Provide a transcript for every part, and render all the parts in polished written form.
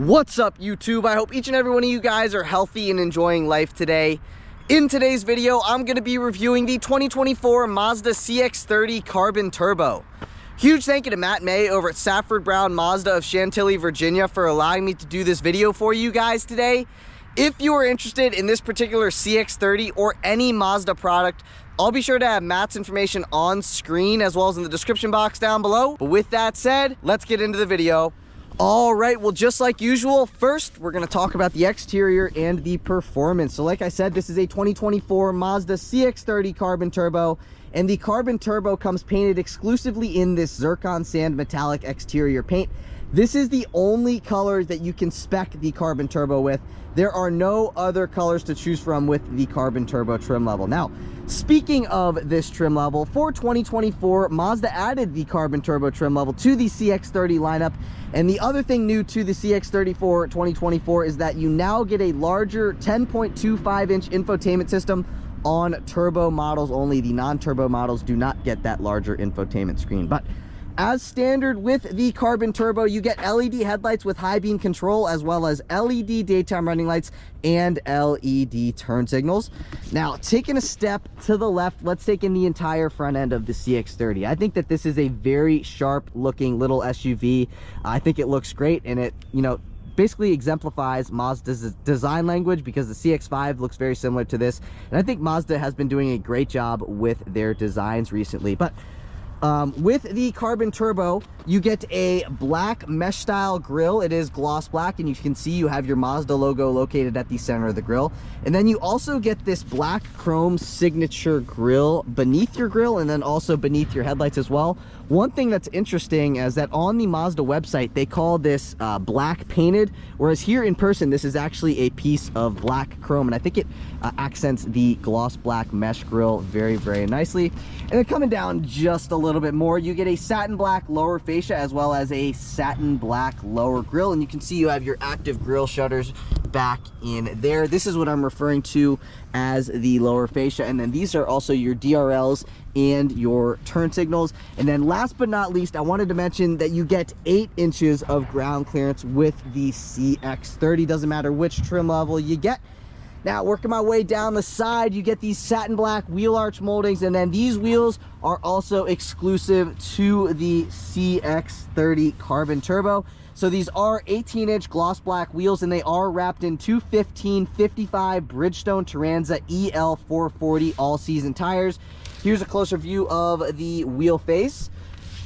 What's up, YouTube? I hope each and every one of you guys are healthy and enjoying life today. In today's video, I'm going to be reviewing the 2024 Mazda CX-30 Carbon Turbo. Huge thank you to Matt May over at Safford Mazda of Chantilly, Virginia for allowing me to do this video for you guys today. If you are interested in this particular CX-30 or any Mazda product, I'll be sure to have Matt's information on screen as well as in the description box down below. But with that said, let's get into the video. All right, well, just like usual, first we're going to talk about the exterior and the performance. So like I said, this is a 2024 Mazda CX-30 Carbon Turbo, and the Carbon Turbo comes painted exclusively in this zircon sand metallic exterior paint. This is the only color that you can spec the Carbon Turbo with. There are no other colors to choose from with the Carbon Turbo trim level. Now, speaking of this trim level, for 2024, Mazda added the Carbon Turbo trim level to the CX-30 lineup. And the other thing new to the CX-30 for 2024 is that you now get a larger 10.25-inch infotainment system on turbo models only. The non-turbo models do not get that larger infotainment screen. But as standard with the Carbon Turbo, you get LED headlights with high beam control, as well as LED daytime running lights and LED turn signals. Now, taking a step to the left, let's take in the entire front end of the CX-30. I think that this is a very sharp looking little SUV. I think it looks great, and it, basically exemplifies Mazda's design language, because the CX-5 looks very similar to this. And I think Mazda has been doing a great job with their designs recently. But with the Carbon Turbo, you get a black mesh style grille. It is gloss black, and you can see you have your Mazda logo located at the center of the grille. And then you also get this black chrome signature grille beneath your grille, and then also beneath your headlights as well. One thing that's interesting is that on the Mazda website, they call this black painted, whereas here in person, this is actually a piece of black chrome, and I think it accents the gloss black mesh grille very, very nicely. And then coming down just a little bit more, you get a satin black lower fascia as well as a satin black lower grille, and you can see you have your active grille shutters back in there. This is what I'm referring to as the lower fascia, and then these are also your DRLs and your turn signals. And then last but not least, I wanted to mention that you get 8 inches of ground clearance with the CX-30. Doesn't matter which trim level you get. Now, working my way down the side, you get these satin black wheel arch moldings, and then these wheels are also exclusive to the CX-30 Carbon Turbo. So these are 18-inch gloss black wheels, and they are wrapped in 215/55 Bridgestone Turanza EL440 all-season tires. Here's a closer view of the wheel face.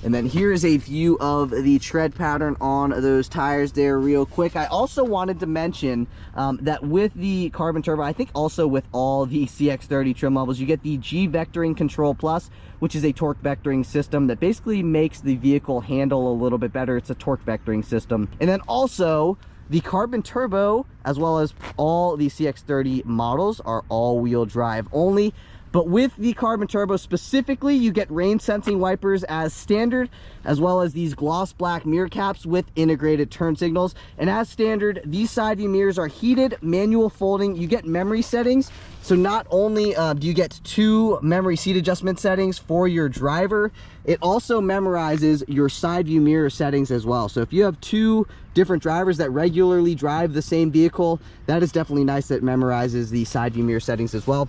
And then here is a view of the tread pattern on those tires there real quick. I also wanted to mention that with the Carbon Turbo, I think also with all the CX-30 trim levels, you get the G Vectoring Control Plus, which is a torque vectoring system that basically makes the vehicle handle a little bit better. It's a torque vectoring system. And then also, the Carbon Turbo, as well as all the CX-30 models, are all-wheel drive only. But with the Carbon Turbo specifically, you get rain sensing wipers as standard, as well as these gloss black mirror caps with integrated turn signals. And as standard, these side view mirrors are heated, manual folding. You get memory settings. So not only do you get 2 memory seat adjustment settings for your driver, it also memorizes your side view mirror settings as well. So if you have 2 different drivers that regularly drive the same vehicle, that is definitely nice that it memorizes the side view mirror settings as well.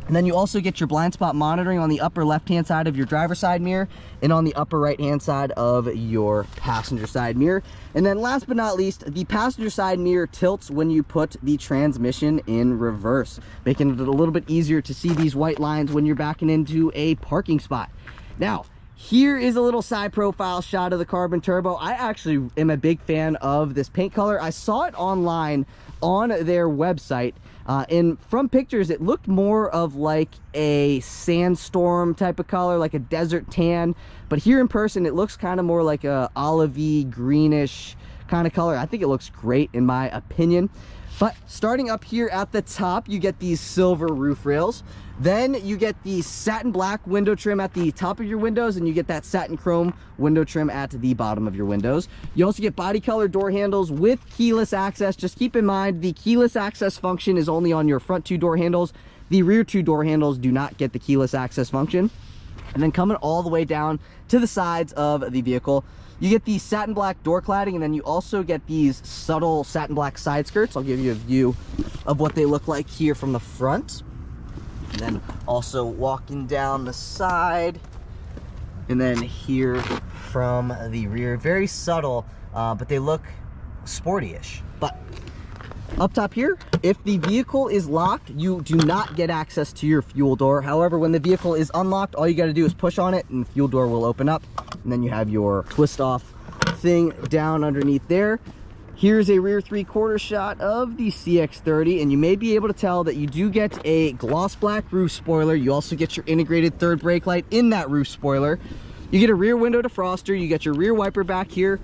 And then you also get your blind spot monitoring on the upper left-hand side of your driver's side mirror and on the upper right-hand side of your passenger side mirror. And then last but not least, the passenger side mirror tilts when you put the transmission in reverse, making it a little bit easier to see these white lines when you're backing into a parking spot. Now, here is a little side profile shot of the Carbon Turbo. I actually am a big fan of this paint color. I saw it online on their website, and from pictures it looked more of like a sandstorm type of color, like a desert tan, but here in person it looks kind of more like a olivey greenish kind of color. I think it looks great in my opinion. But starting up here at the top, you get these silver roof rails. Then you get the satin black window trim at the top of your windows, and you get that satin chrome window trim at the bottom of your windows. You also get body color door handles with keyless access. Just keep in mind, the keyless access function is only on your front 2 door handles. The rear 2 door handles do not get the keyless access function. And then coming all the way down to the sides of the vehicle, You get the satin black door cladding, and then you also get these subtle satin black side skirts. I'll give you a view of what they look like here from the front. And then also walking down the side, and then here from the rear. Very subtle, but they look sporty-ish. But up top here, if the vehicle is locked, you do not get access to your fuel door. However, when the vehicle is unlocked, all you got to do is push on it and the fuel door will open up, and then you have your twist off thing down underneath there. Here's a rear 3/4 shot of the CX-30, and you may be able to tell that you do get a gloss black roof spoiler. You also get your integrated third brake light in that roof spoiler. You get a rear window defroster, you get your rear wiper back here,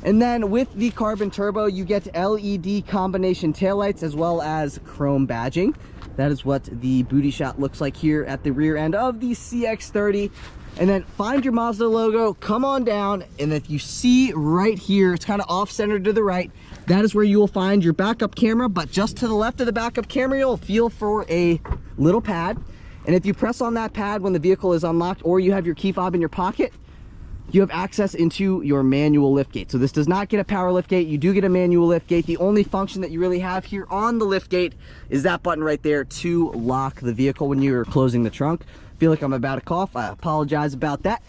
and then with the carbon turbo, you get LED combination taillights as well as chrome badging. That is what the booty shot looks like here at the rear end of the CX-30. And then find your Mazda logo, come on down, and if you see right here, it's kind of off-centered to the right, that is where you will find your backup camera. But just to the left of the backup camera, you'll feel for a little pad. And if you press on that pad when the vehicle is unlocked, or you have your key fob in your pocket, you have access into your manual liftgate. So this does not get a power liftgate, you do get a manual liftgate. The only function that you really have here on the liftgate is that button right there to lock the vehicle when you're closing the trunk. I feel like I'm about to cough, I apologize about that.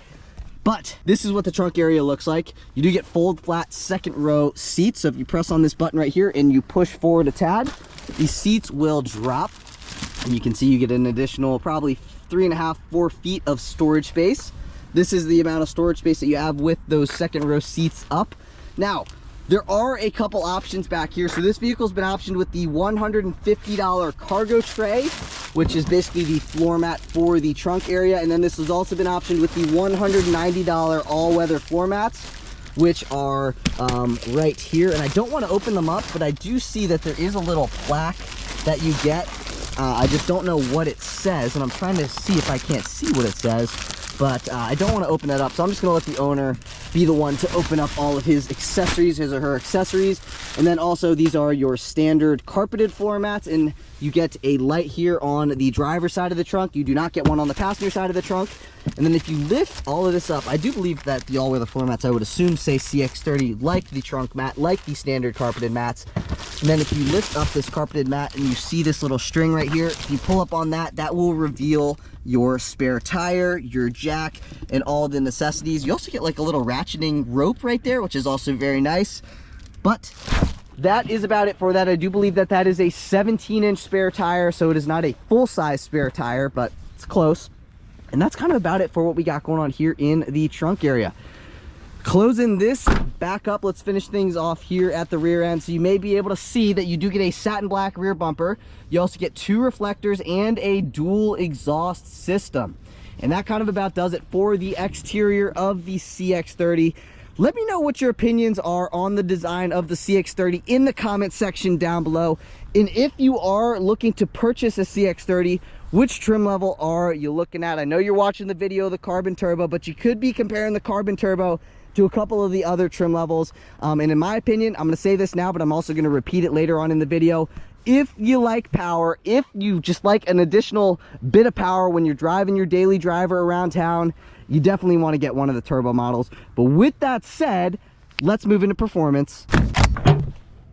But this is what the trunk area looks like. You do get fold flat second row seats. So if you press on this button right here and you push forward a tad, these seats will drop. And you can see you get an additional probably 3.5, 4 feet of storage space. This is the amount of storage space that you have with those second row seats up. Now, there are a couple options back here. So this vehicle's been optioned with the $150 cargo tray, which is basically the floor mat for the trunk area. And then this has also been optioned with the $190 all-weather floor mats, which are right here. And I don't want to open them up, but I do see that there is a little plaque that you get. I just don't know what it says, and I'm trying to see if I can't see what it says. But I don't want to open that up, so I'm just going to let the owner be the one to open up all of his accessories, his or her accessories. And then also these are your standard carpeted floor mats, and you get a light here on the driver's side of the trunk. You do not get one on the passenger side of the trunk. And then if you lift all of this up, I do believe that the all-weather floor mats, I would assume, say CX-30, like the trunk mat, like the standard carpeted mats. And then if you lift up this carpeted mat and you see this little string right here, if you pull up on that, that will reveal your spare tire, your jack, and all the necessities. You also get like a little ratcheting rope right there, which is also very nice. But that is about it for that. I do believe that that is a 17-inch spare tire, so it is not a full-size spare tire, but it's close. And that's kind of about it for what we got going on here in the trunk area. Closing this back up, let's finish things off here at the rear end. So you may be able to see that you do get a satin black rear bumper. You also get 2 reflectors and a dual exhaust system. And that kind of about does it for the exterior of the CX-30. Let me know what your opinions are on the design of the CX-30 in the comment section down below. And if you are looking to purchase a CX-30, which trim level are you looking at? I know you're watching the video of the Carbon Turbo, but you could be comparing the Carbon Turbo to a couple of the other trim levels. And in my opinion, I'm going to say this now, but I'm also going to repeat it later on in the video. If you like power, if you just like an additional bit of power when you're driving your daily driver around town, you definitely want to get one of the turbo models. But with that said, let's move into performance.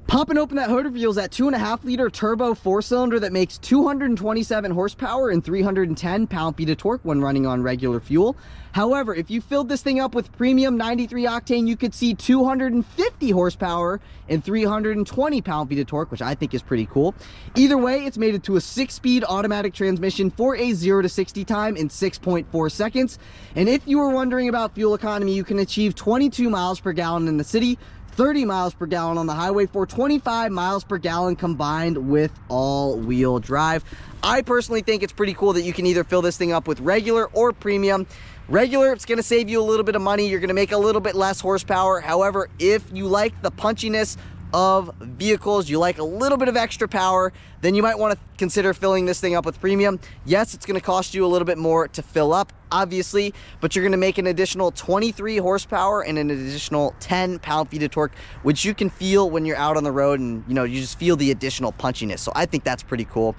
Popping open that hood reveals that 2.5-liter turbo 4-cylinder that makes 227 horsepower and 310 pound-feet of torque when running on regular fuel. However, if you filled this thing up with premium 93 octane, you could see 250 horsepower and 320 pound-feet of torque, which I think is pretty cool. Either way, it's made it to a 6-speed automatic transmission for a 0 to 60 time in 6.4 seconds. And if you were wondering about fuel economy, you can achieve 22 miles per gallon in the city, 30 miles per gallon on the highway for 25 miles per gallon combined with all-wheel drive. I personally think it's pretty cool that you can either fill this thing up with regular or premium. Regular, it's going to save you a little bit of money. You're going to make a little bit less horsepower. However, if you like the punchiness of vehicles, you like a little bit of extra power, then you might want to consider filling this thing up with premium. Yes, it's going to cost you a little bit more to fill up, obviously, but you're going to make an additional 23 horsepower and an additional 10 pound-feet of torque, which you can feel when you're out on the road, and you just feel the additional punchiness. So I think that's pretty cool.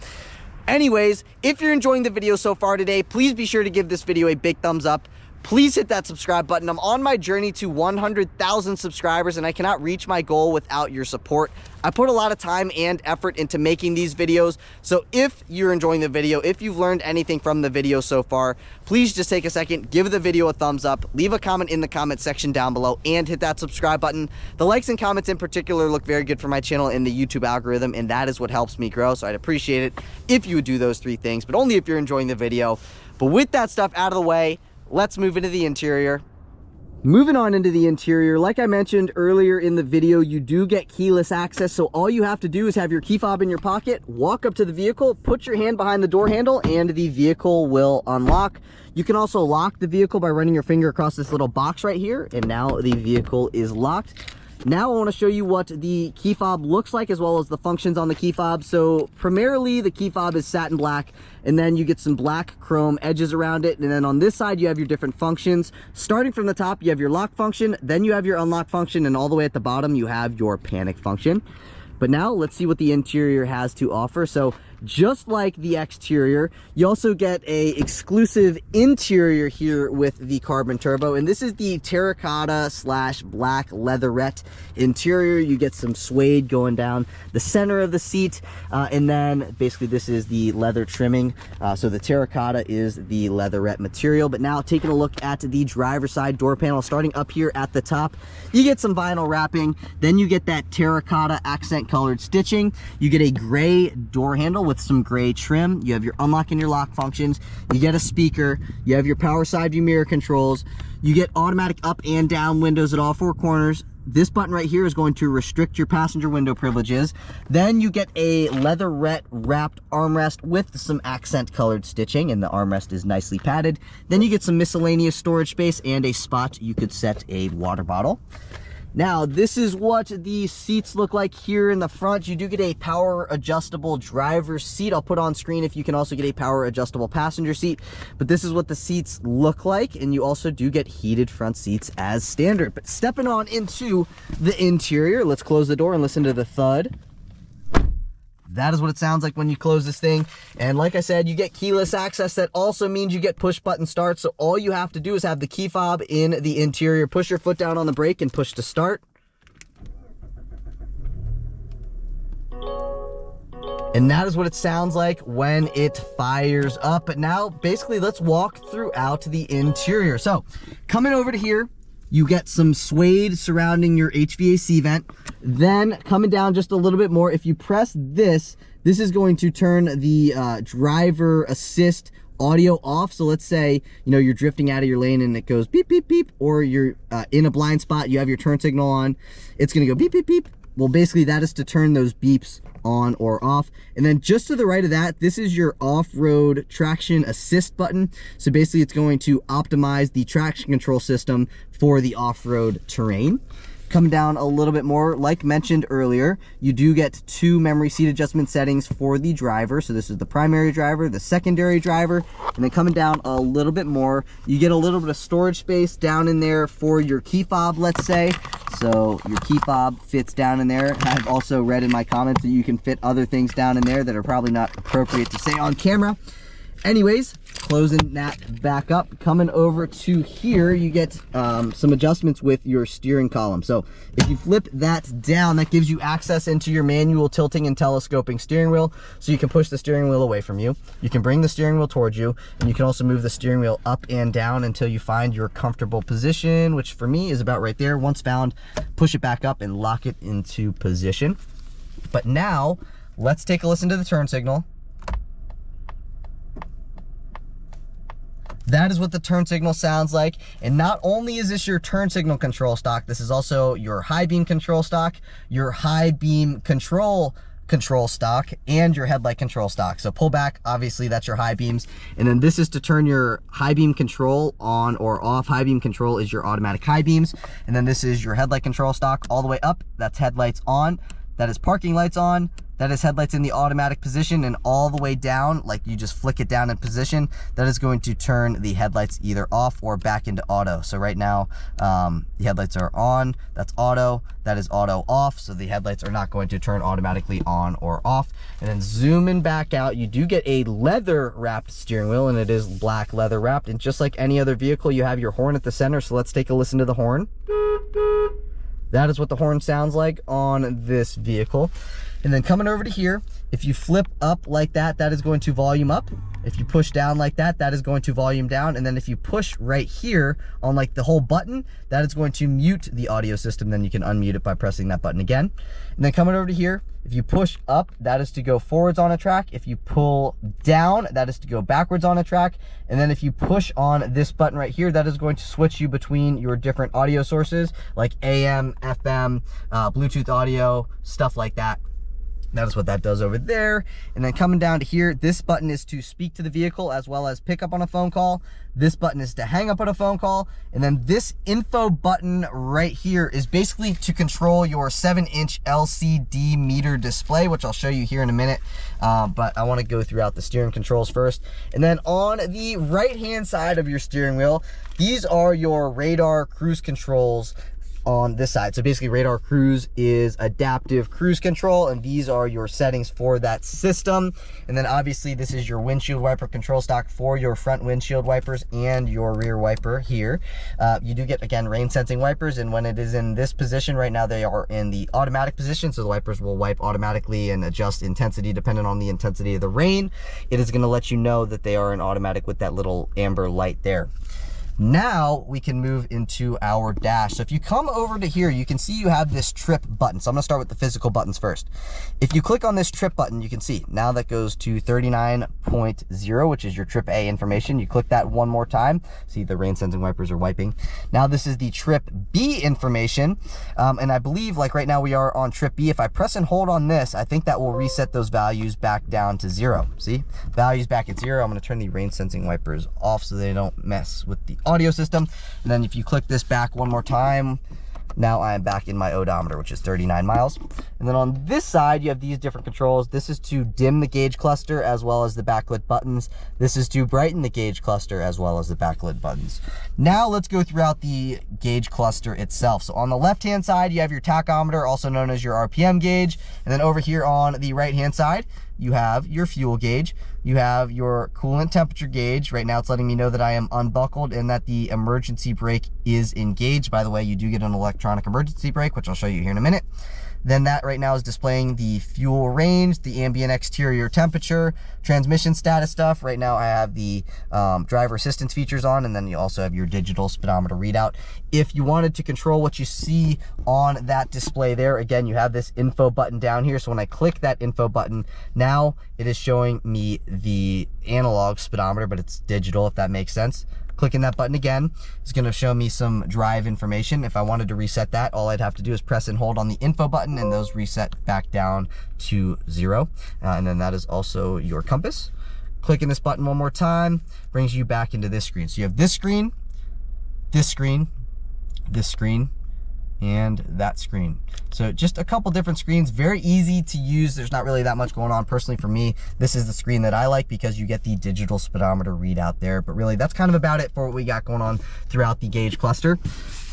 Anyways, if you're enjoying the video so far today, please be sure to give this video a big thumbs up. please hit that subscribe button. I'm on my journey to 100,000 subscribers, and I cannot reach my goal without your support. I put a lot of time and effort into making these videos, so if you're enjoying the video, if you've learned anything from the video so far, please just take a second, give the video a thumbs up, leave a comment in the comment section down below, and hit that subscribe button. The likes and comments in particular look very good for my channel in the YouTube algorithm, and that is what helps me grow, so I'd appreciate it if you would do those 3 things, but only if you're enjoying the video. But with that stuff out of the way, let's move into the interior. Moving on into the interior, like I mentioned earlier in the video, you do get keyless access, so all you have to do is have your key fob in your pocket, walk up to the vehicle, put your hand behind the door handle, and the vehicle will unlock. You can also lock the vehicle by running your finger across this little box right here, and now the vehicle is locked. Now I want to show you what the key fob looks like, as well as the functions on the key fob. So primarily the key fob is satin black, and then you get some black chrome edges around it. And then on this side you have your different functions. Starting from the top, you have your lock function, then you have your unlock function, and all the way at the bottom you have your panic function. But now let's see what the interior has to offer. So just like the exterior, you also get a exclusive interior here with the Carbon Turbo, and this is the terracotta / black leatherette interior. You get some suede going down the center of the seat, and then basically this is the leather trimming. So the terracotta is the leatherette material. But now taking a look at the driver's side door panel, starting up here at the top, you get some vinyl wrapping, then you get that terracotta accent colored stitching, you get a gray door handle with some gray trim, you have your unlock and your lock functions, you get a speaker, you have your power side view mirror controls, you get automatic up and down windows at all 4 corners. This button right here is going to restrict your passenger window privileges. Then you get a leatherette wrapped armrest with some accent colored stitching, and the armrest is nicely padded. Then you get some miscellaneous storage space and a spot you could set a water bottle. Now, this is what the seats look like here in the front. You do get a power adjustable driver's seat. I'll put on screen if you can also get a power adjustable passenger seat. But this is what the seats look like, and you also do get heated front seats as standard. But stepping on into the interior, let's close the door and listen to the thud. That is what it sounds like when you close this thing. And like I said, you get keyless access. That also means you get push button start. So all you have to do is have the key fob in the interior, push your foot down on the brake and push to start. And that is what it sounds like when it fires up. But now basically let's walk throughout the interior. So coming over to here, you get some suede surrounding your HVAC vent. Then coming down just a little bit more, if you press this, this is going to turn the driver assist audio off. So let's say, you know, you're drifting out of your lane and it goes beep, beep, beep, or you're in a blind spot, you have your turn signal on, it's gonna go beep, beep, beep. Well, basically that is to turn those beeps on or off. And then just to the right of that, this is your off-road traction assist button. So basically it's going to optimize the traction control system for the off-road terrain. Coming down a little bit more, like mentioned earlier, you do get 2 memory seat adjustment settings for the driver. So this is the primary driver, the secondary driver, and then coming down a little bit more, you get a little bit of storage space down in there for your key fob, let's say. So your key fob fits down in there. I've also read in my comments that you can fit other things down in there that are probably not appropriate to say on camera. Anyways, closing that back up, coming over to here, you get some adjustments with your steering column. So if you flip that down, that gives you access into your manual tilting and telescoping steering wheel. So you can push the steering wheel away from you. You can bring the steering wheel towards you, and you can also move the steering wheel up and down until you find your comfortable position, which for me is about right there. Once found, push it back up and lock it into position. But now let's take a listen to the turn signal. That is what the turn signal sounds like. And not only is this your turn signal control stock, this is also your high beam control stock, your high beam control stock, and your headlight control stock. So pull back, obviously that's your high beams. And then this is to turn your high beam control on or off. High beam control is your automatic high beams. And then this is your headlight control stock all the way up. That's headlights on. That is parking lights on. that is headlights in the automatic position, and all the way down, like you just flick it down in position, that is going to turn the headlights either off or back into auto. So right now, the headlights are on, that's auto, that is auto off, so the headlights are not going to turn automatically on or off. And then zooming back out, you do get a leather wrapped steering wheel, and it is black leather wrapped, and just like any other vehicle, you have your horn at the center. So let's take a listen to the horn. That is what the horn sounds like on this vehicle. And then coming over to here, if you flip up like that, that is going to volume up. If you push down like that, that is going to volume down. And then if you push right here on like the whole button, that is going to mute the audio system. Then you can unmute it by pressing that button again. And then coming over to here, if you push up, that is to go forwards on a track. If you pull down, that is to go backwards on a track. And then if you push on this button right here, that is going to switch you between your different audio sources like AM, FM, Bluetooth audio, stuff like that. That is what that does over there. And then coming down to here, this button is to speak to the vehicle as well as pick up on a phone call. This button is to hang up on a phone call. And then this info button right here is basically to control your 7-inch LCD meter display, which I'll show you here in a minute. But I want to go throughout the steering controls first. And then on the right-hand side of your steering wheel, these are your radar cruise controls on this side. So basically radar cruise is adaptive cruise control, and these are your settings for that system. And then obviously this is your windshield wiper control stock for your front windshield wipers and your rear wiper here. You do get, again, rain sensing wipers, and when it is in this position right now, they are in the automatic position, so the wipers will wipe automatically and adjust intensity depending on the intensity of the rain. It is going to let you know that they are in automatic with that little amber light there. Now we can move into our dash. So if you come over to here, you can see you have this trip button. So I'm gonna start with the physical buttons first. If you click on this trip button, you can see now that goes to 39.0, which is your trip A information. You click that one more time. See, the rain sensing wipers are wiping. Now this is the trip B information. And I believe, like right now we are on trip B. If I press and hold on this, I think that will reset those values back down to 0. See, values back at 0. I'm gonna turn the rain sensing wipers off so they don't mess with the audio system. And then if you click this back one more time, now I am back in my odometer, which is 39 miles. And then on this side, you have these different controls. This is to dim the gauge cluster as well as the backlit buttons. This is to brighten the gauge cluster as well as the backlit buttons. Now let's go throughout the gauge cluster itself. So on the left-hand side, you have your tachometer, also known as your RPM gauge. And then over here on the right-hand side, you have your fuel gauge. You have your coolant temperature gauge. Right now it's letting me know that I am unbuckled and that the emergency brake is engaged. By the way, you do get an electronic emergency brake, which I'll show you here in a minute. Then that right now is displaying the fuel range, the ambient exterior temperature, transmission status stuff. Right now I have the driver assistance features on, and then you also have your digital speedometer readout. If you wanted to control what you see on that display there, again, you have this info button down here. So when I click that info button, now it is showing me the analog speedometer, but it's digital, if that makes sense. Clicking that button again is going to show me some drive information. If I wanted to reset that, all I'd have to do is press and hold on the info button, and those reset back down to 0. And then that is also your compass. Clicking this button one more time brings you back into this screen. So you have this screen, this screen, this screen, and that screen. So just a couple different screens, very easy to use. There's not really that much going on. Personally, for me, this is the screen that I like because you get the digital speedometer readout there. But really, that's kind of about it for what we got going on throughout the gauge cluster.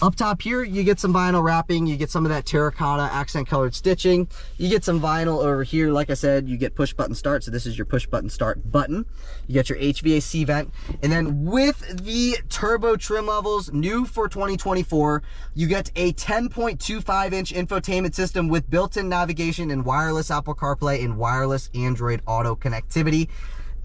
Up top here, you get some vinyl wrapping, you get some of that terracotta accent colored stitching, you get some vinyl over here. Like I said, you get push button start, so this is your push button start button. You get your HVAC vent, and then with the turbo trim levels, new for 2024, you get a 10.25-inch infotainment system with built-in navigation and wireless Apple CarPlay and wireless Android Auto connectivity.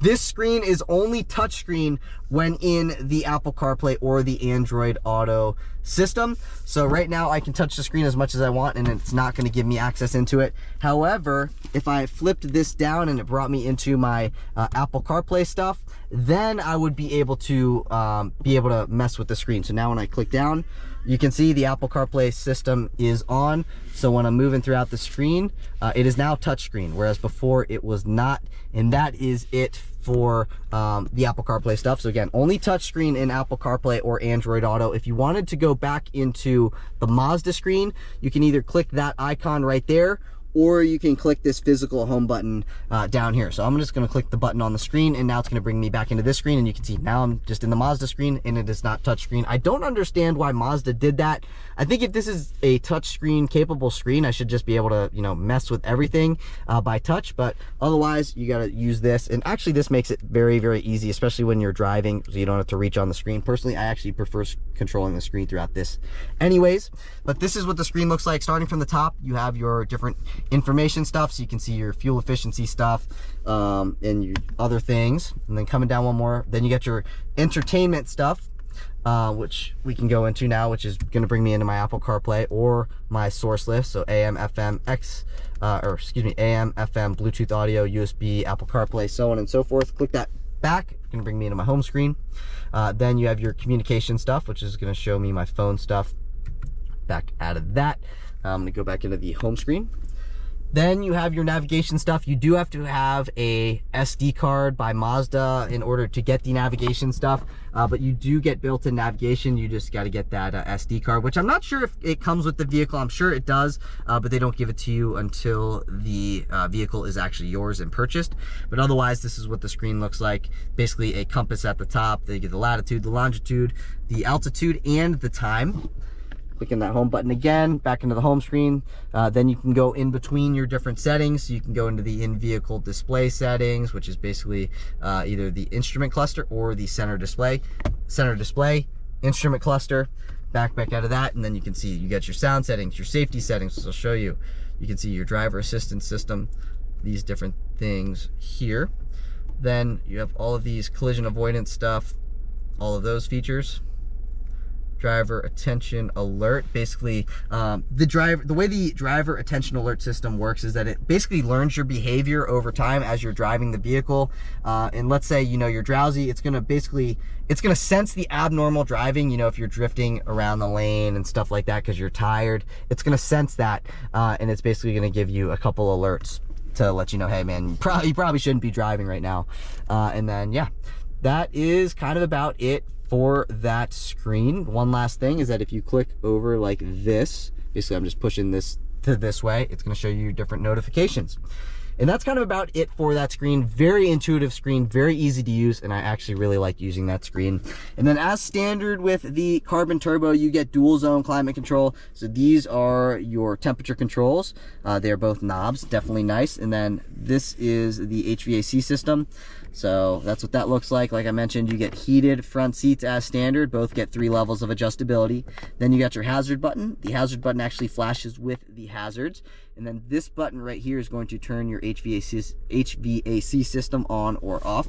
This screen is only touchscreen when in the Apple CarPlay or the Android Auto system. So right now I can touch the screen as much as I want and it's not going to give me access into it. However, if I flipped this down and it brought me into my Apple CarPlay stuff, then I would be able to mess with the screen. So now when I click down, you can see the Apple CarPlay system is on. So when I'm moving throughout the screen, it is now touchscreen, whereas before it was not. And that is it for the Apple CarPlay stuff. So again, only touchscreen in Apple CarPlay or Android Auto. If you wanted to go back into the Mazda screen, you can either click that icon right there, or you can click this physical home button down here. So I'm just going to click the button on the screen, and now it's going to bring me back into this screen, and you can see now I'm just in the Mazda screen, and it is not touch screen. I don't understand why Mazda did that. I think if this is a touch screen capable screen, I should just be able to, you know, mess with everything by touch, but otherwise you got to use this. And actually this makes it very, very easy, especially when you're driving, so you don't have to reach on the screen. Personally, I actually prefer controlling the screen throughout this anyways. But this is what the screen looks like. Starting from the top, you have your different information stuff, so you can see your fuel efficiency stuff and your other things. And then coming down one more, then you get your entertainment stuff, which we can go into now, which is going to bring me into my Apple CarPlay or my source list. So AM, FM, AM, FM, Bluetooth audio, USB, Apple CarPlay, so on and so forth. Click that back, it's going to bring me into my home screen. Then you have your communication stuff, which is going to show me my phone stuff. Back out of that, I'm going to go back into the home screen. Then you have your navigation stuff. You do have to have a SD card by Mazda in order to get the navigation stuff, but you do get built-in navigation. You just got to get that SD card, which I'm not sure if it comes with the vehicle. I'm sure it does, but they don't give it to you until the vehicle is actually yours and purchased. But otherwise, this is what the screen looks like. Basically a compass at the top. They give the latitude, the longitude, the altitude, and the time. Clicking that home button again, back into the home screen. Then you can go in between your different settings. So you can go into the in-vehicle display settings, which is basically either the instrument cluster or the center display, instrument cluster, back out of that. And then you can see you get your sound settings, your safety settings, which I'll show you. You can see your driver assistance system, these different things here. Then you have all of these collision avoidance stuff, all of those features. Driver attention alert. Basically, the way the driver attention alert system works is that it basically learns your behavior over time as you're driving the vehicle. And let's say, you know, you're drowsy, it's gonna sense the abnormal driving. You know, if you're drifting around the lane and stuff like that because you're tired, it's gonna sense that, and it's basically gonna give you a couple alerts to let you know, hey man, you probably shouldn't be driving right now. And then yeah, that is kind of about it for that screen. One last thing is that if you click over like this, basically I'm just pushing this to this way, it's going to show you different notifications. And that's kind of about it for that screen. Very intuitive screen, very easy to use, and I actually really like using that screen. And then as standard with the Carbon Turbo, you get dual zone climate control. So these are your temperature controls. They're both knobs, definitely nice. And then this is the HVAC system. So that's what that looks like. Like I mentioned, you get heated front seats as standard. Both get 3 levels of adjustability. Then you got your hazard button. The hazard button actually flashes with the hazards. And then this button right here is going to turn your HVAC system on or off.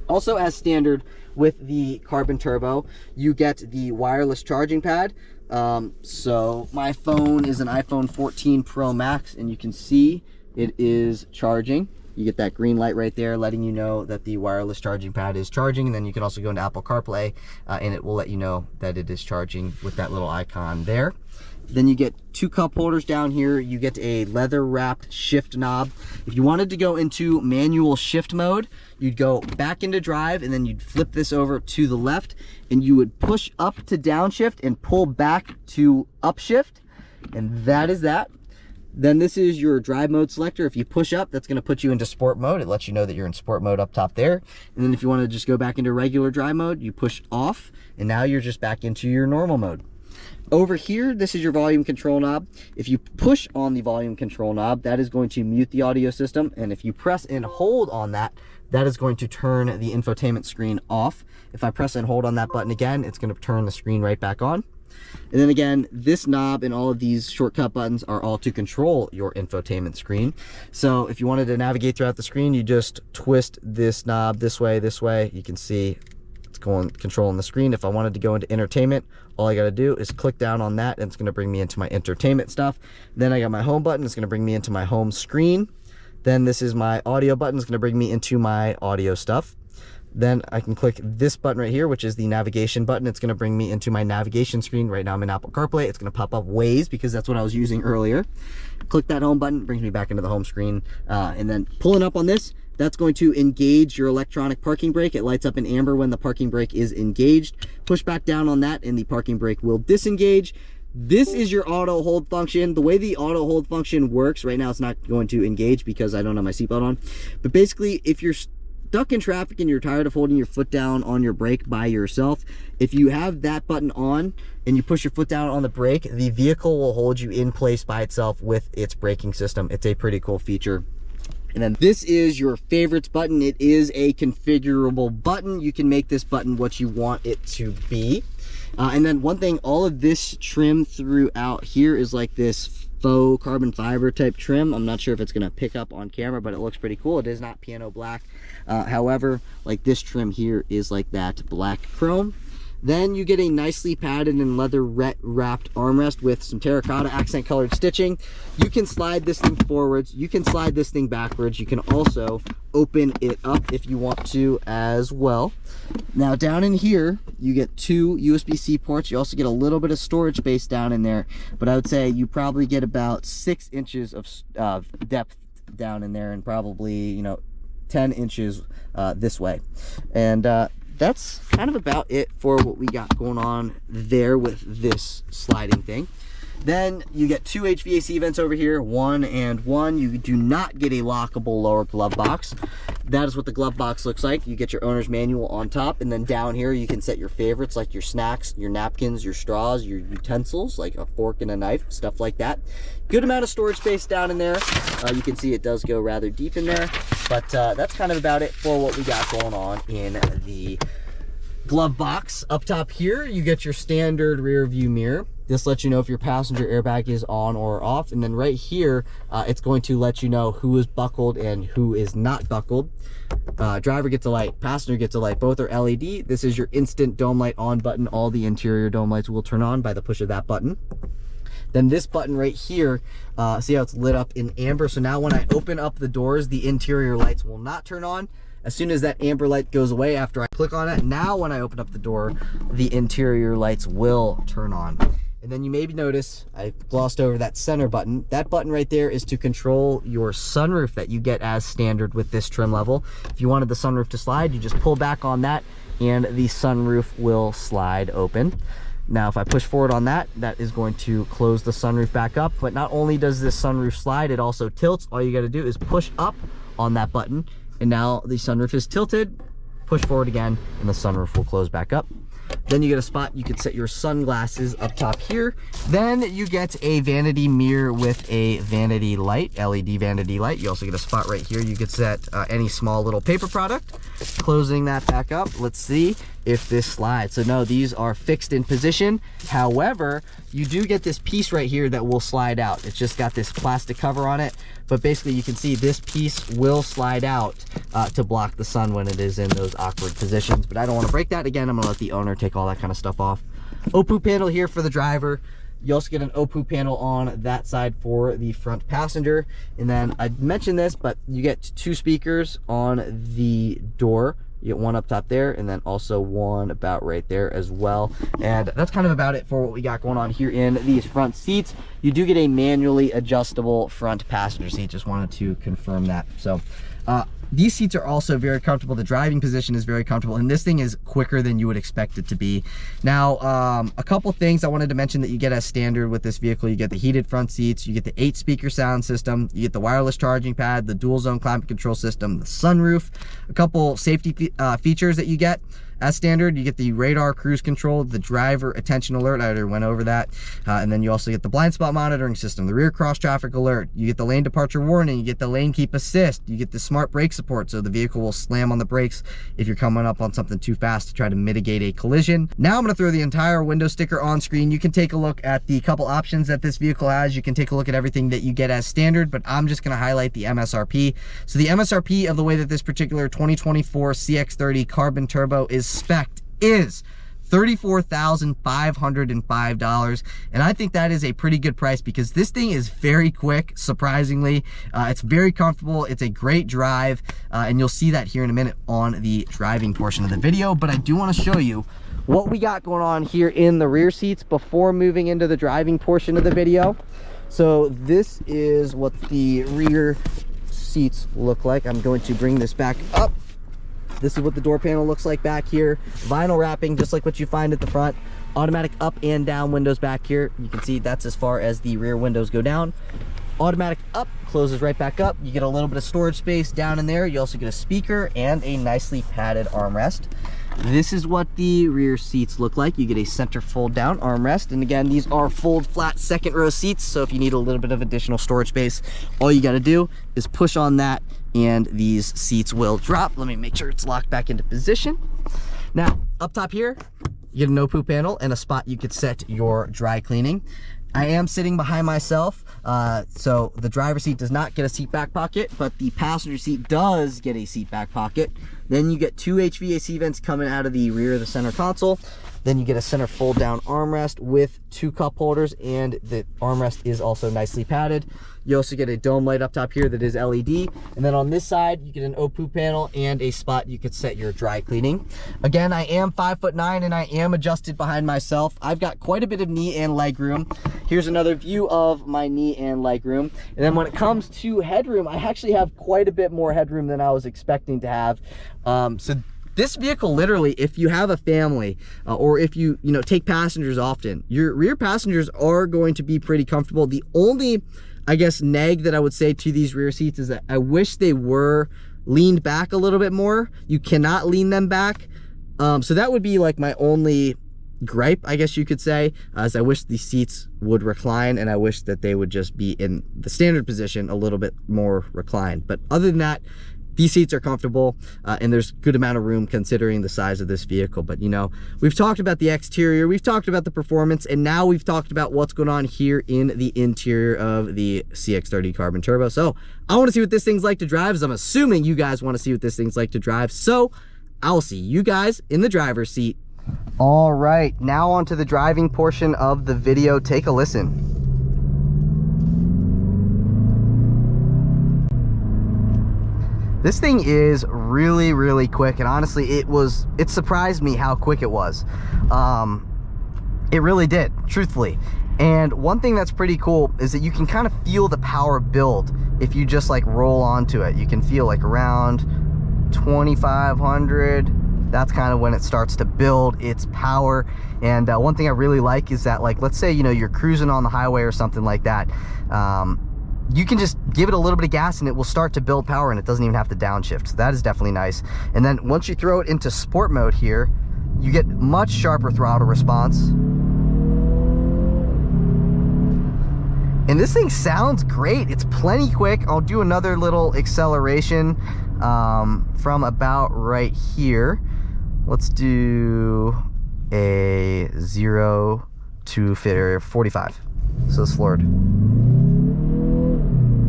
Also, as standard with the Carbon Turbo, you get the wireless charging pad. So my phone is an iPhone 14 Pro Max, and you can see it is charging. You get that green light right there letting you know that the wireless charging pad is charging. And then you can also go into Apple CarPlay and it will let you know that it is charging with that little icon there. Then you get 2 cup holders down here. You get a leather wrapped shift knob. If you wanted to go into manual shift mode, you'd go back into drive and then you'd flip this over to the left and you would push up to downshift and pull back to upshift. And that is that. Then this is your drive mode selector. If you push up, that's going to put you into sport mode. It lets you know that you're in sport mode up top there. And then if you want to just go back into regular drive mode, you push off and now you're just back into your normal mode. Over here, this is your volume control knob. If you push on the volume control knob, that is going to mute the audio system. And if you press and hold on that, that is going to turn the infotainment screen off. If I press and hold on that button again, it's going to turn the screen right back on. And then again, this knob and all of these shortcut buttons are all to control your infotainment screen. So if you wanted to navigate throughout the screen, you just twist this knob this way. You can see it's going controlling the screen. If I wanted to go into entertainment, all I got to do is click down on that and it's going to bring me into my entertainment stuff. Then I got my home button. It's going to bring me into my home screen. Then this is my audio button. It's going to bring me into my audio stuff. Then I can click this button right here, which is the navigation button. It's going to bring me into my navigation screen. Right now I'm in Apple CarPlay. It's going to pop up Waze because that's what I was using earlier. Click that home button, brings me back into the home screen. And then pulling up on this, that's going to engage your electronic parking brake. It lights up in amber when the parking brake is engaged. Push back down on that and the parking brake will disengage. This is your auto hold function. The way the auto hold function works, right now it's not going to engage because I don't have my seatbelt on. But basically, if you're stuck in traffic and you're tired of holding your foot down on your brake by yourself, if you have that button on and you push your foot down on the brake, the vehicle will hold you in place by itself with its braking system. It's a pretty cool feature. And then this is your favorites button. It is a configurable button. You can make this button what you want it to be. And then one thing, all of this trim throughout here is like this faux carbon fiber type trim. I'm not sure if it's going to pick up on camera, but it looks pretty cool. It is not piano black. However, like this trim here is like that black chrome. Then you get a nicely padded and leather wrapped armrest with some terracotta accent colored stitching. You can slide this thing forwards. You can slide this thing backwards. You can also open it up if you want to as well. Now down in here, you get 2 USB-C ports. You also get a little bit of storage space down in there, but I would say you probably get about 6 inches of depth down in there, and probably, you know, 10 inches this way. And that's kind of about it for what we got going on there with this sliding thing. Then you get 2 HVAC vents over here, 1 and 1. You do not get a lockable lower glove box. That is what the glove box looks like. You get your owner's manual on top, and then down here you can set your favorites like your snacks, your napkins, your straws, your utensils like a fork and a knife, stuff like that. Good amount of storage space down in there. You can see it does go rather deep in there, but that's kind of about it for what we got going on in the glove box. Up top here, you get your standard rear view mirror. This lets you know if your passenger airbag is on or off. And then right here, it's going to let you know who is buckled and who is not buckled. Driver gets a light, passenger gets a light. Both are LED. This is your instant dome light on button. All the interior dome lights will turn on by the push of that button. Then this button right here, see how it's lit up in amber? So now when I open up the doors, the interior lights will not turn on. As soon as that amber light goes away after I click on it, now when I open up the door, the interior lights will turn on. And then you maybe notice I glossed over that center button. That button right there is to control your sunroof that you get as standard with this trim level. If you wanted the sunroof to slide, you just pull back on that and the sunroof will slide open. Now, if I push forward on that, that is going to close the sunroof back up. But not only does this sunroof slide, it also tilts. All you got to do is push up on that button, and now the sunroof is tilted. Push forward again, and the sunroof will close back up. Then you get a spot you could set your sunglasses up top here. Then you get a vanity mirror with a vanity light, LED vanity light. You also get a spot right here. You could set any small little paper product. Closing that back up. Let's see if this slides. So no, these are fixed in position. However, you do get this piece right here that will slide out. It's just got this plastic cover on it. But basically you can see this piece will slide out to block the sun when it is in those awkward positions. But I don't want to break that. Again, I'm going to let the owner take all that kind of stuff off. OPU panel here for the driver. You also get an OPU panel on that side for the front passenger. And then I mentioned this, but you get 2 speakers on the door. You get one up top there, and then also one about right there as well. And that's kind of about it for what we got going on here in these front seats. You do get a manually adjustable front passenger seat. Just wanted to confirm that. So these seats are also very comfortable. The driving position is very comfortable, and this thing is quicker than you would expect it to be. Now, a couple things I wanted to mention that you get as standard with this vehicle. You get the heated front seats, you get the 8-speaker sound system, you get the wireless charging pad, the dual zone climate control system, the sunroof. A couple safety features that you get as standard. You get the radar cruise control, the driver attention alert, I already went over that, and then you also get the blind spot monitoring system, the rear cross traffic alert, you get the lane departure warning, you get the lane keep assist, you get the smart brake support, so the vehicle will slam on the brakes if you're coming up on something too fast to try to mitigate a collision. Now I'm going to throw the entire window sticker on screen. You can take a look at the couple options that this vehicle has. You can take a look at everything that you get as standard, but I'm just going to highlight the MSRP. So the MSRP of the way that this particular 2024 CX-30 Carbon Turbo is spec'd is $34,505, and I think that is a pretty good price because this thing is very quick, surprisingly. It's very comfortable, it's a great drive, and you'll see that here in a minute on the driving portion of the video. But I do want to show you what we got going on here in the rear seats before moving into the driving portion of the video. So this is what the rear seats look like. I'm going to bring this back up. This is what the door panel looks like back here. Vinyl wrapping, just like what you find at the front. Automatic up and down windows back here. You can see that's as far as the rear windows go down. Automatic up, closes right back up. You get a little bit of storage space down in there. You also get a speaker and a nicely padded armrest. This is what the rear seats look like. You get a center fold down armrest. And again, these are fold flat second row seats. So if you need a little bit of additional storage space, all you got to do is push on that and these seats will drop. Let me make sure it's locked back into position. Now, up top here, you get a no poop panel and a spot you could set your dry cleaning. I am sitting behind myself, so the driver's seat does not get a seat back pocket, but the passenger seat does get a seat back pocket. Then you get two HVAC vents coming out of the rear of the center console. Then you get a center fold down armrest with two cup holders, and the armrest is also nicely padded. You also get a dome light up top here that is LED. And then on this side, you get an O-Poo panel and a spot you could set your dry cleaning. Again, I am 5'9" and I am adjusted behind myself. I've got quite a bit of knee and leg room. Here's another view of my knee and leg room. And then when it comes to headroom, I actually have quite a bit more headroom than I was expecting to have. So this vehicle, literally, if you have a family or if you take passengers often, your rear passengers are going to be pretty comfortable. The only, I guess, neg that I would say to these rear seats is that I wish they were leaned back a little bit more. You cannot lean them back. So that would be like my only gripe, I guess you could say, is I wish the seats would recline, and I wish that they would just be in the standard position a little bit more reclined. But other than that, these seats are comfortable, and there's a good amount of room considering the size of this vehicle. But we've talked about the exterior, we've talked about the performance, and now we've talked about what's going on here in the interior of the CX-30 Carbon Turbo. So I want to see what this thing's like to drive, as I'm assuming you guys want to see what this thing's like to drive. So I'll see you guys in the driver's seat. All right, now onto the driving portion of the video. Take a listen. This thing is really, really quick, and honestly, it surprised me how quick it was. It really did, truthfully. And one thing that's pretty cool is that you can kind of feel the power build if you just like roll onto it. You can feel like around 2,500. That's kind of when it starts to build its power. And one thing I really like is that, like, let's say you're cruising on the highway or something like that. You can just give it a little bit of gas and it will start to build power, and it doesn't even have to downshift. So that is definitely nice. And then once you throw it into sport mode here, you get much sharper throttle response. And this thing sounds great. It's plenty quick. I'll do another little acceleration from about right here. Let's do a 0 to 45. So it's floored.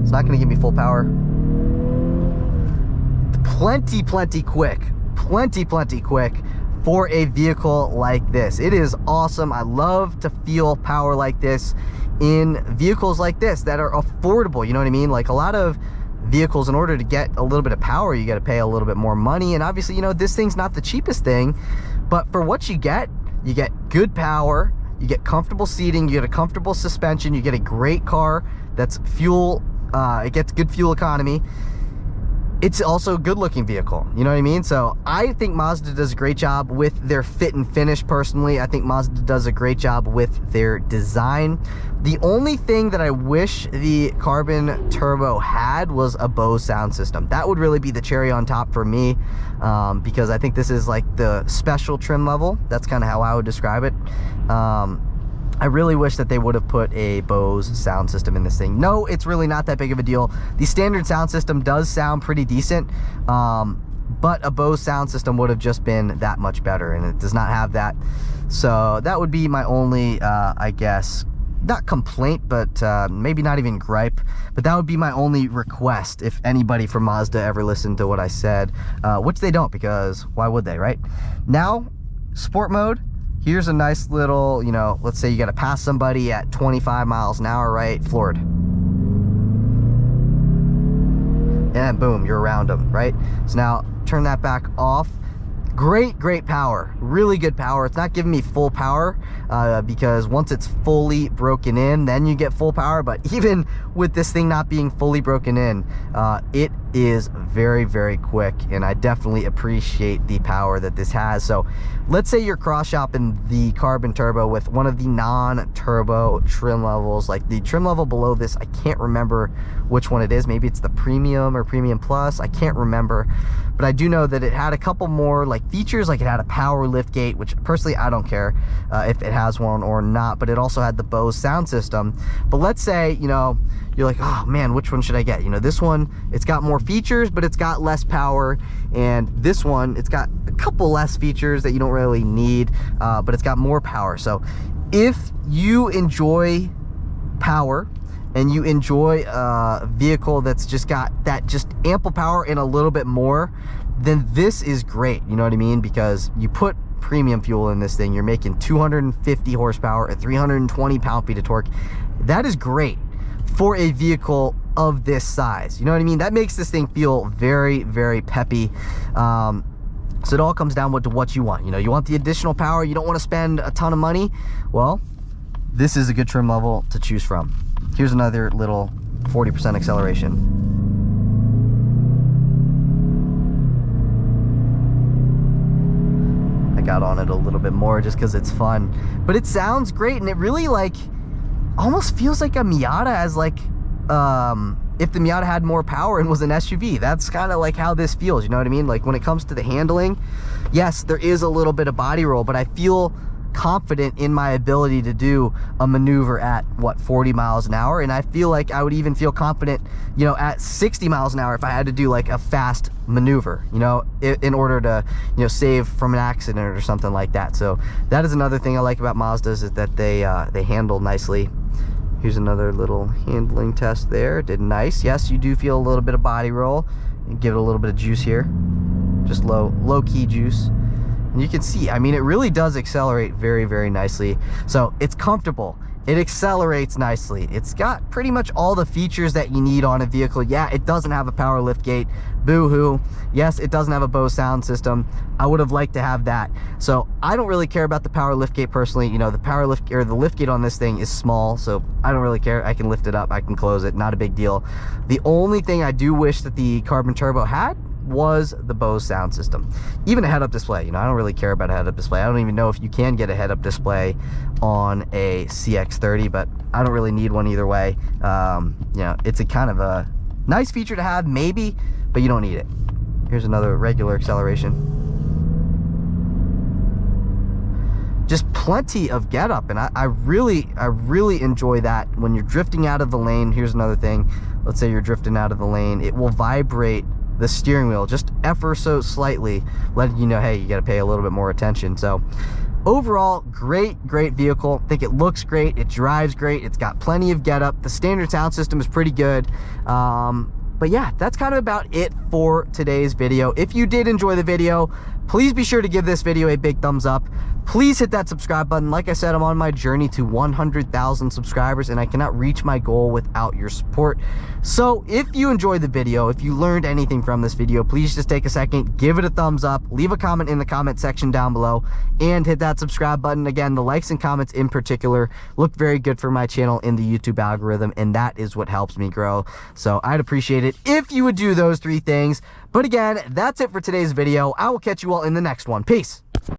It's not gonna give me full power. Plenty quick. Plenty quick for a vehicle like this. It is awesome. I love to feel power like this in vehicles like this that are affordable. You know what I mean? Like a lot of vehicles, in order to get a little bit of power, you got to pay a little bit more money. And obviously, this thing's not the cheapest thing, but for what you get good power, you get comfortable seating, you get a comfortable suspension, you get a great car that's fuel. It gets good fuel economy. It's also a good looking vehicle, you know what I mean? So I think Mazda does a great job with their fit and finish. Personally, I think Mazda does a great job with their design. The only thing that I wish the Carbon Turbo had was a Bose sound system. That would really be the cherry on top for me, because I think this is like the special trim level. That's kind of how I would describe it. I really wish that they would have put a Bose sound system in this thing. No, it's really not that big of a deal. The standard sound system does sound pretty decent, but a Bose sound system would have just been that much better, and it does not have that. So that would be my only, I guess, not complaint, but maybe not even gripe, but that would be my only request if anybody from Mazda ever listened to what I said, which they don't, because why would they, right? Now, sport mode. Here's a nice little, let's say you got to pass somebody at 25 miles an hour, right? Floored. And boom, you're around them, right? So now turn that back off. Great power, really good power. It's not giving me full power because once it's fully broken in, then you get full power. But even with this thing not being fully broken in, it is very quick, and I definitely appreciate the power that this has. So let's say you're cross shopping the Carbon Turbo with one of the non-turbo trim levels, like the trim level below this. I can't remember which one it is. Maybe it's the Premium or Premium Plus. I can't remember, but I do know that it had a couple more like features, like it had a power lift gate, which personally I don't care if it has one or not, but it also had the Bose sound system. But let's say, you know, you're like, oh man, which one should I get? You know, this one, it's got more features, but it's got less power. And this one, it's got a couple less features that you don't really need, but it's got more power. So if you enjoy power and you enjoy a vehicle that's just got that just ample power and a little bit more, then this is great. You know what I mean? Because you put premium fuel in this thing, you're making 250 horsepower at 320 pound-feet of torque. That is great for a vehicle of this size. You know what I mean? That makes this thing feel very peppy. So it all comes down to what you want. You know, you want the additional power, you don't want to spend a ton of money. Well, this is a good trim level to choose from. Here's another little 40% acceleration. I got on it a little bit more just because it's fun, but it sounds great, and it really like almost feels like a Miata as like if the Miata had more power and was an SUV. That's kind of like how this feels, you know what I mean? Like when it comes to the handling, yes, there is a little bit of body roll, but I feel confident in my ability to do a maneuver at what, 40 miles an hour, and I feel like I would even feel confident, you know, at 60 miles an hour if I had to do like a fast maneuver, you know, in order to, you know, save from an accident or something like that. So that is another thing I like about Mazdas, is that they handle nicely. Here's another little handling test there. Did nice. Yes, you do feel a little bit of body roll. And give it a little bit of juice here, just low key juice. And you can see, I mean, it really does accelerate very nicely. So it's comfortable, it accelerates nicely, it's got pretty much all the features that you need on a vehicle. Yeah, it doesn't have a power lift gate, boo-hoo. Yes, it doesn't have a Bose sound system. I would have liked to have that. So I don't really care about the power lift gate personally. You know, the power lift, or the lift gate on this thing is small, so I don't really care. I can lift it up, I can close it, not a big deal. The only thing I do wish that the Carbon Turbo had was the Bose sound system. Even a head-up display. You know, I don't really care about a head-up display. I don't even know if you can get a head-up display on a CX-30, but I don't really need one either way. You know, it's a kind of a nice feature to have, maybe, but you don't need it. Here's another regular acceleration. Just plenty of get up, and I really enjoy that when you're drifting out of the lane. Here's another thing. Let's say you're drifting out of the lane, it will vibrate the steering wheel just ever so slightly, letting you know, hey, you got to pay a little bit more attention. So overall, great vehicle. I think it looks great, it drives great, it's got plenty of get up. The standard sound system is pretty good. But yeah, that's kind of about it for today's video. If you did enjoy the video, please be sure to give this video a big thumbs up. Please hit that subscribe button. Like I said, I'm on my journey to 100,000 subscribers, and I cannot reach my goal without your support. So if you enjoyed the video, if you learned anything from this video, please just take a second, give it a thumbs up, leave a comment in the comment section down below, and hit that subscribe button. Again, the likes and comments in particular look very good for my channel in the YouTube algorithm, and that is what helps me grow. So I'd appreciate it if you would do those 3 things. But again, that's it for today's video. I will catch you all in the next one. Peace.